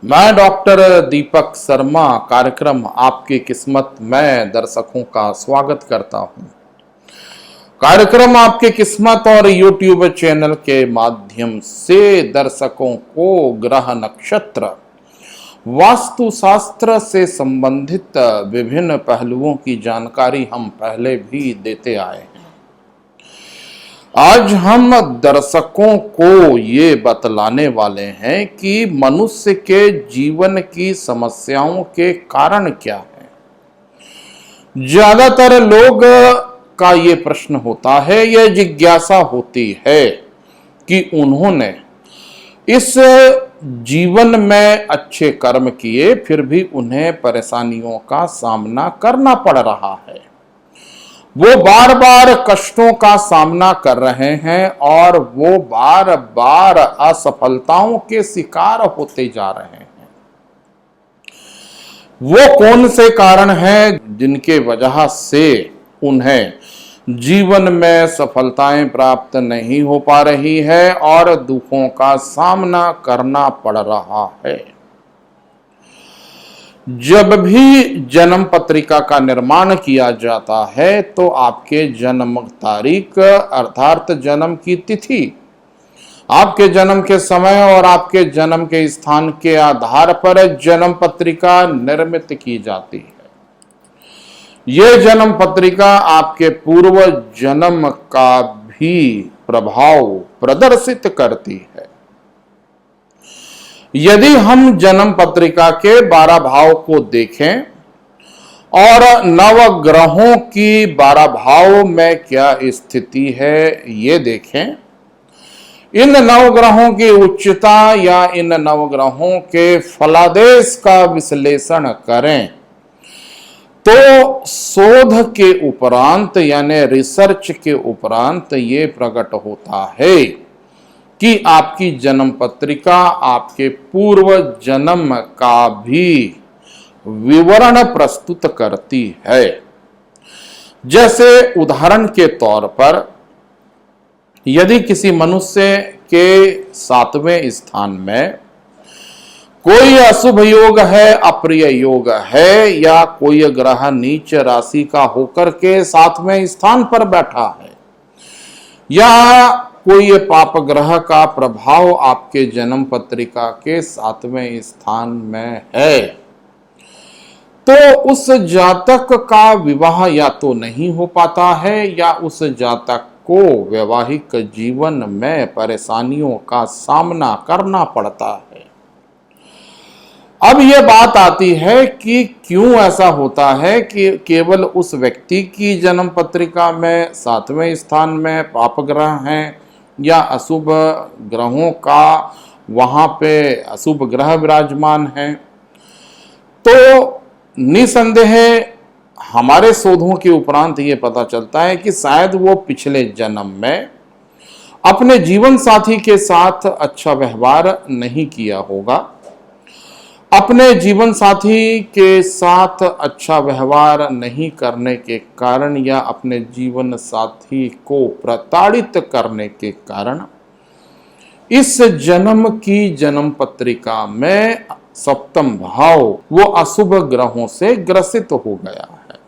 मैं डॉक्टर दीपक शर्मा कार्यक्रम आपकी किस्मत में दर्शकों का स्वागत करता हूं। कार्यक्रम आपकी किस्मत और यूट्यूब चैनल के माध्यम से दर्शकों को ग्रह नक्षत्र वास्तुशास्त्र से संबंधित विभिन्न पहलुओं की जानकारी हम पहले भी देते आए हैं। आज हम दर्शकों को ये बतलाने वाले हैं कि मनुष्य के जीवन की समस्याओं के कारण क्या है। ज्यादातर लोग का ये प्रश्न होता है, यह जिज्ञासा होती है कि उन्होंने इस जीवन में अच्छे कर्म किए फिर भी उन्हें परेशानियों का सामना करना पड़ रहा है। वो बार बार कष्टों का सामना कर रहे हैं और वो बार बार असफलताओं के शिकार होते जा रहे हैं। वो कौन से कारण हैं जिनके वजह से उन्हें जीवन में सफलताएं प्राप्त नहीं हो पा रही है और दुखों का सामना करना पड़ रहा है। जब भी जन्म पत्रिका का निर्माण किया जाता है तो आपके जन्म तारीख अर्थात जन्म की तिथि, आपके जन्म के समय और आपके जन्म के स्थान के आधार पर जन्म पत्रिका निर्मित की जाती है। यह जन्म पत्रिका आपके पूर्व जन्म का भी प्रभाव प्रदर्शित करती है। यदि हम जन्म पत्रिका के 12 भाव को देखें और नवग्रहों की 12 भाव में क्या स्थिति है ये देखें, इन नवग्रहों की उच्चता या इन नवग्रहों के फलादेश का विश्लेषण करें तो शोध के उपरांत यानी रिसर्च के उपरांत ये प्रकट होता है कि आपकी जन्म पत्रिका आपके पूर्व जन्म का भी विवरण प्रस्तुत करती है। जैसे उदाहरण के तौर पर यदि किसी मनुष्य के 7वें स्थान में कोई अशुभ योग है, अप्रिय योग है या कोई ग्रह नीच राशि का होकर के 7वें स्थान पर बैठा है या कोई पाप ग्रह का प्रभाव आपके जन्म पत्रिका के 7वें स्थान में है तो उस जातक का विवाह या तो नहीं हो पाता है या उस जातक को वैवाहिक जीवन में परेशानियों का सामना करना पड़ता है। अब यह बात आती है कि क्यों ऐसा होता है कि केवल उस व्यक्ति की जन्म पत्रिका में 7वें स्थान में पाप ग्रह हैं या अशुभ ग्रहों का वहां पे अशुभ ग्रह विराजमान हैं। तो निसंदेह हमारे शोधों के उपरांत ये पता चलता है कि शायद वो पिछले जन्म में अपने जीवन साथी के साथ अच्छा व्यवहार नहीं किया होगा। अपने जीवन साथी के साथ अच्छा व्यवहार नहीं करने के कारण या अपने जीवन साथी को प्रताड़ित करने के कारण इस जन्म की जन्म पत्रिका में 7वां भाव वो अशुभ ग्रहों से ग्रसित हो गया है।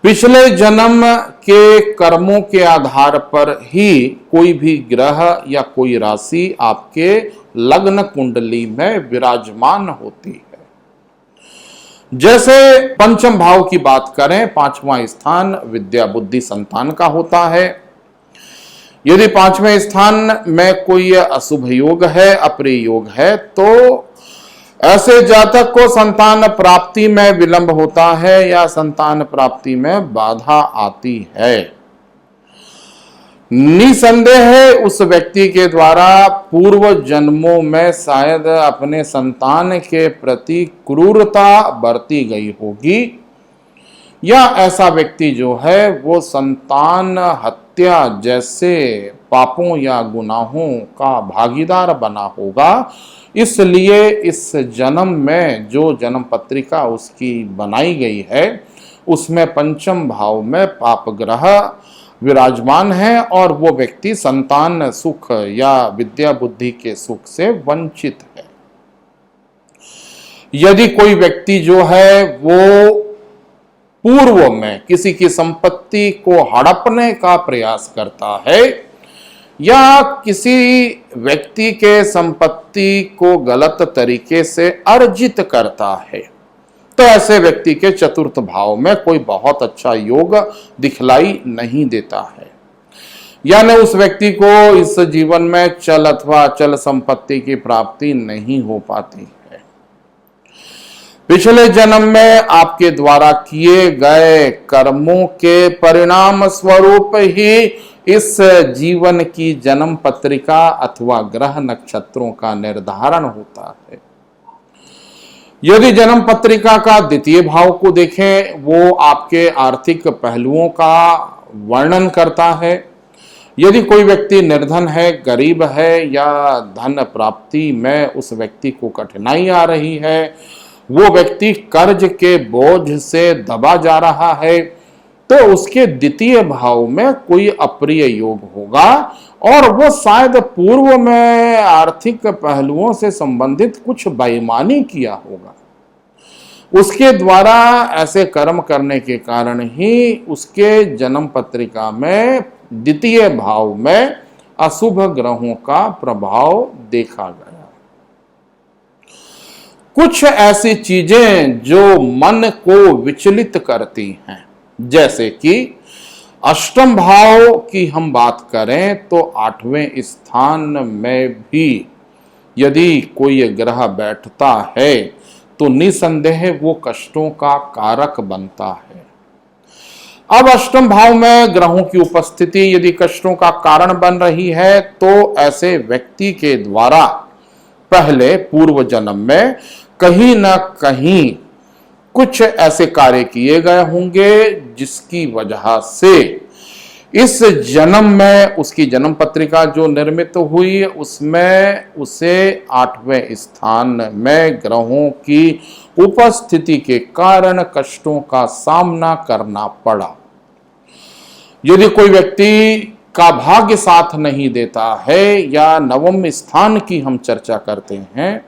पिछले जन्म के कर्मों के आधार पर ही कोई भी ग्रह या कोई राशि आपके लग्न कुंडली में विराजमान होती है। जैसे पंचम भाव की बात करें, 5वां स्थान विद्या बुद्धि संतान का होता है। यदि 5वें स्थान में कोई अशुभ योग है, अप्रिय योग है तो ऐसे जातक को संतान प्राप्ति में विलंब होता है या संतान प्राप्ति में बाधा आती है। निसंदेह उस व्यक्ति के द्वारा पूर्व जन्मों में शायद अपने संतान के प्रति क्रूरता बरती गई होगी या ऐसा व्यक्ति जो है वो संतान हत्या जैसे पापों या गुनाहों का भागीदार बना होगा। इसलिए इस जन्म में जो जन्म पत्रिका उसकी बनाई गई है उसमें पंचम भाव में पाप ग्रह विराजमान है और वो व्यक्ति संतान सुख या विद्या बुद्धि के सुख से वंचित है। यदि कोई व्यक्ति जो है वो पूर्व में किसी की संपत्ति को हड़पने का प्रयास करता है या किसी व्यक्ति के संपत्ति को गलत तरीके से अर्जित करता है, तो ऐसे व्यक्ति के चतुर्थ भाव में कोई बहुत अच्छा योग दिखलाई नहीं देता है, यानी उस व्यक्ति को इस जीवन में चल अथवा अचल संपत्ति की प्राप्ति नहीं हो पाती है। पिछले जन्म में आपके द्वारा किए गए कर्मों के परिणाम स्वरूप ही इस जीवन की जन्म पत्रिका अथवा ग्रह नक्षत्रों का निर्धारण होता है। यदि जन्म पत्रिका का द्वितीय भाव को देखें, वो आपके आर्थिक पहलुओं का वर्णन करता है। यदि कोई व्यक्ति निर्धन है, गरीब है या धन प्राप्ति में उस व्यक्ति को कठिनाई आ रही है, वो व्यक्ति कर्ज के बोझ से दबा जा रहा है, तो उसके द्वितीय भाव में कोई अप्रिय योग होगा और वो शायद पूर्व में आर्थिक पहलुओं से संबंधित कुछ बेईमानी किया होगा। उसके द्वारा ऐसे कर्म करने के कारण ही उसके जन्म पत्रिका में द्वितीय भाव में अशुभ ग्रहों का प्रभाव देखा गया। कुछ ऐसी चीजें जो मन को विचलित करती हैं, जैसे कि अष्टम भाव की हम बात करें तो 8वें स्थान में भी यदि कोई ग्रह बैठता है तो निसंदेह वो कष्टों का कारक बनता है। अब अष्टम भाव में ग्रहों की उपस्थिति यदि कष्टों का कारण बन रही है तो ऐसे व्यक्ति के द्वारा पहले पूर्व जन्म में कहीं ना कहीं कुछ ऐसे कार्य किए गए होंगे जिसकी वजह से इस जन्म में उसकी जन्म पत्रिका जो निर्मित हुई उसमें उसे 8वें स्थान में ग्रहों की उपस्थिति के कारण कष्टों का सामना करना पड़ा। यदि कोई व्यक्ति का भाग्य साथ नहीं देता है या नवम स्थान की हम चर्चा करते हैं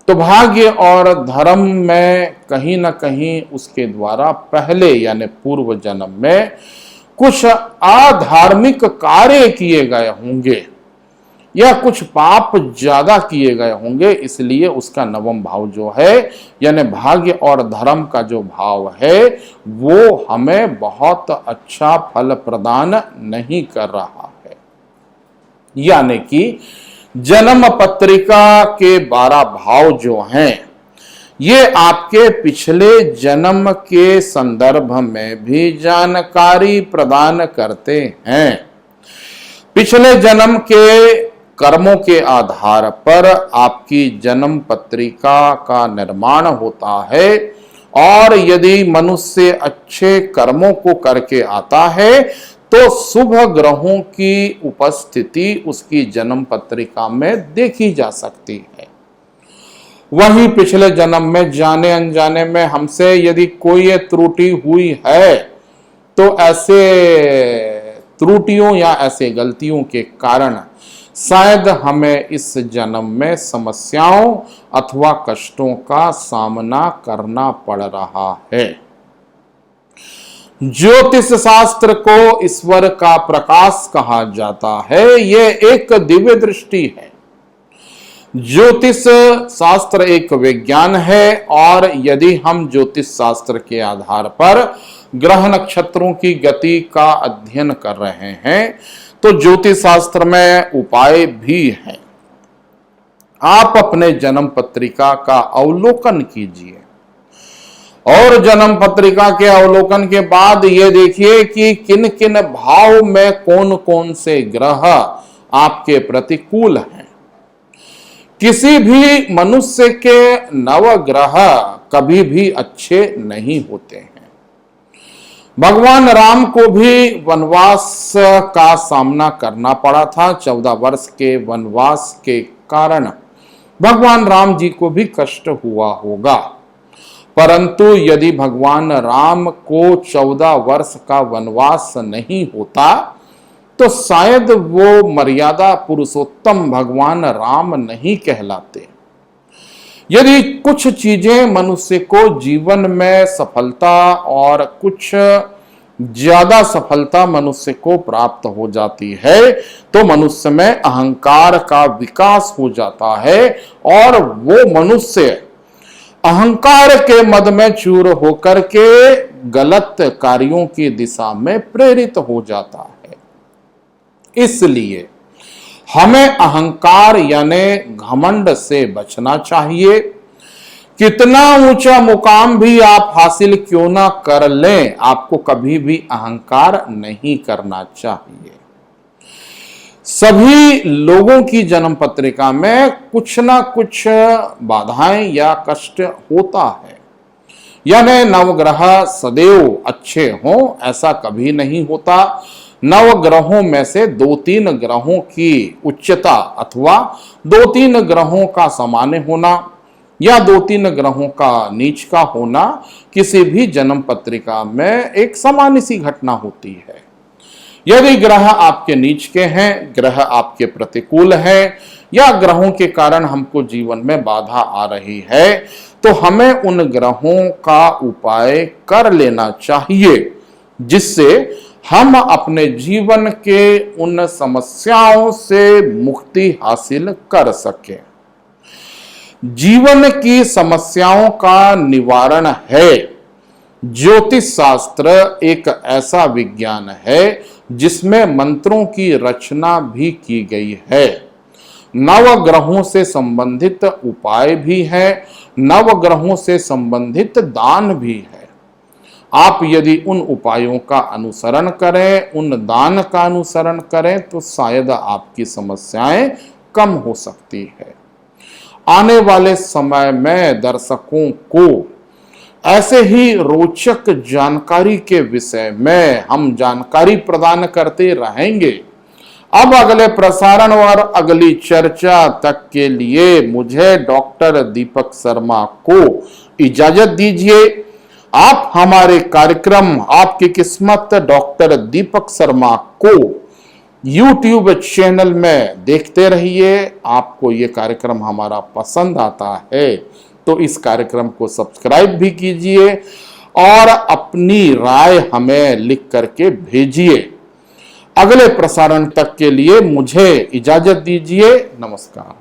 तो भाग्य और धर्म में कहीं ना कहीं उसके द्वारा पहले यानी पूर्व जन्म में कुछ अधार्मिक कार्य किए गए होंगे या कुछ पाप ज्यादा किए गए होंगे, इसलिए उसका नवम भाव जो है यानी भाग्य और धर्म का जो भाव है वो हमें बहुत अच्छा फल प्रदान नहीं कर रहा है। यानी कि जन्म पत्रिका के 12 भाव जो हैं ये आपके पिछले जन्म के संदर्भ में भी जानकारी प्रदान करते हैं। पिछले जन्म के कर्मों के आधार पर आपकी जन्म पत्रिका का निर्माण होता है और यदि मनुष्य अच्छे कर्मों को करके आता है तो शुभ ग्रहों की उपस्थिति उसकी जन्म पत्रिका में देखी जा सकती है। वहीं पिछले जन्म में जाने अनजाने में हमसे यदि कोई त्रुटि हुई है तो ऐसे त्रुटियों या ऐसे गलतियों के कारण शायद हमें इस जन्म में समस्याओं अथवा कष्टों का सामना करना पड़ रहा है। ज्योतिष शास्त्र को ईश्वर का प्रकाश कहा जाता है। यह एक दिव्य दृष्टि है। ज्योतिष शास्त्र एक विज्ञान है और यदि हम ज्योतिष शास्त्र के आधार पर ग्रह नक्षत्रों की गति का अध्ययन कर रहे हैं तो ज्योतिष शास्त्र में उपाय भी है। आप अपने जन्म पत्रिका का अवलोकन कीजिए और जन्म पत्रिका के अवलोकन के बाद ये देखिए कि किन किन भाव में कौन कौन से ग्रह आपके प्रतिकूल हैं। किसी भी मनुष्य के नवग्रह कभी भी अच्छे नहीं होते हैं। भगवान राम को भी वनवास का सामना करना पड़ा था। 14 वर्ष के वनवास के कारण भगवान राम जी को भी कष्ट हुआ होगा, परंतु यदि भगवान राम को 14 वर्ष का वनवास नहीं होता तो शायद वो मर्यादा पुरुषोत्तम भगवान राम नहीं कहलाते। यदि कुछ चीजें मनुष्य को जीवन में सफलता और कुछ ज्यादा सफलता मनुष्य को प्राप्त हो जाती है तो मनुष्य में अहंकार का विकास हो जाता है और वो मनुष्य अहंकार के मद में चूर होकर के गलत कार्यों की दिशा में प्रेरित हो जाता है। इसलिए हमें अहंकार यानी घमंड से बचना चाहिए। कितना ऊंचा मुकाम भी आप हासिल क्यों ना कर लें, आपको कभी भी अहंकार नहीं करना चाहिए। सभी लोगों की जन्म पत्रिका में कुछ ना कुछ बाधाएं या कष्ट होता है, यानी नवग्रह सदैव अच्छे हों ऐसा कभी नहीं होता। नवग्रहों में से 2-3 ग्रहों की उच्चता अथवा 2-3 ग्रहों का सामान्य होना या 2-3 ग्रहों का नीच का होना किसी भी जन्म पत्रिका में एक सामान्य सी घटना होती है। यदि ग्रह आपके नीच के हैं, ग्रह आपके प्रतिकूल हैं या ग्रहों के कारण हमको जीवन में बाधा आ रही है तो हमें उन ग्रहों का उपाय कर लेना चाहिए जिससे हम अपने जीवन के उन समस्याओं से मुक्ति हासिल कर सकें। जीवन की समस्याओं का निवारण है। ज्योतिष शास्त्र एक ऐसा विज्ञान है जिसमें मंत्रों की रचना भी की गई है। नवग्रहों से संबंधित उपाय भी है, नवग्रहों से संबंधित दान भी है। आप यदि उन उपायों का अनुसरण करें, उन दान का अनुसरण करें तो शायद आपकी समस्याएं कम हो सकती है। आने वाले समय में दर्शकों को ऐसे ही रोचक जानकारी के विषय में हम जानकारी प्रदान करते रहेंगे। अब अगले प्रसारण और अगली चर्चा तक के लिए मुझे डॉक्टर दीपक शर्मा को इजाजत दीजिए। आप हमारे कार्यक्रम आपकी किस्मत डॉक्टर दीपक शर्मा को YouTube चैनल में देखते रहिए। आपको ये कार्यक्रम हमारा पसंद आता है तो इस कार्यक्रम को सब्सक्राइब भी कीजिए और अपनी राय हमें लिख करके भेजिए। अगले प्रसारण तक के लिए मुझे इजाजत दीजिए। नमस्कार।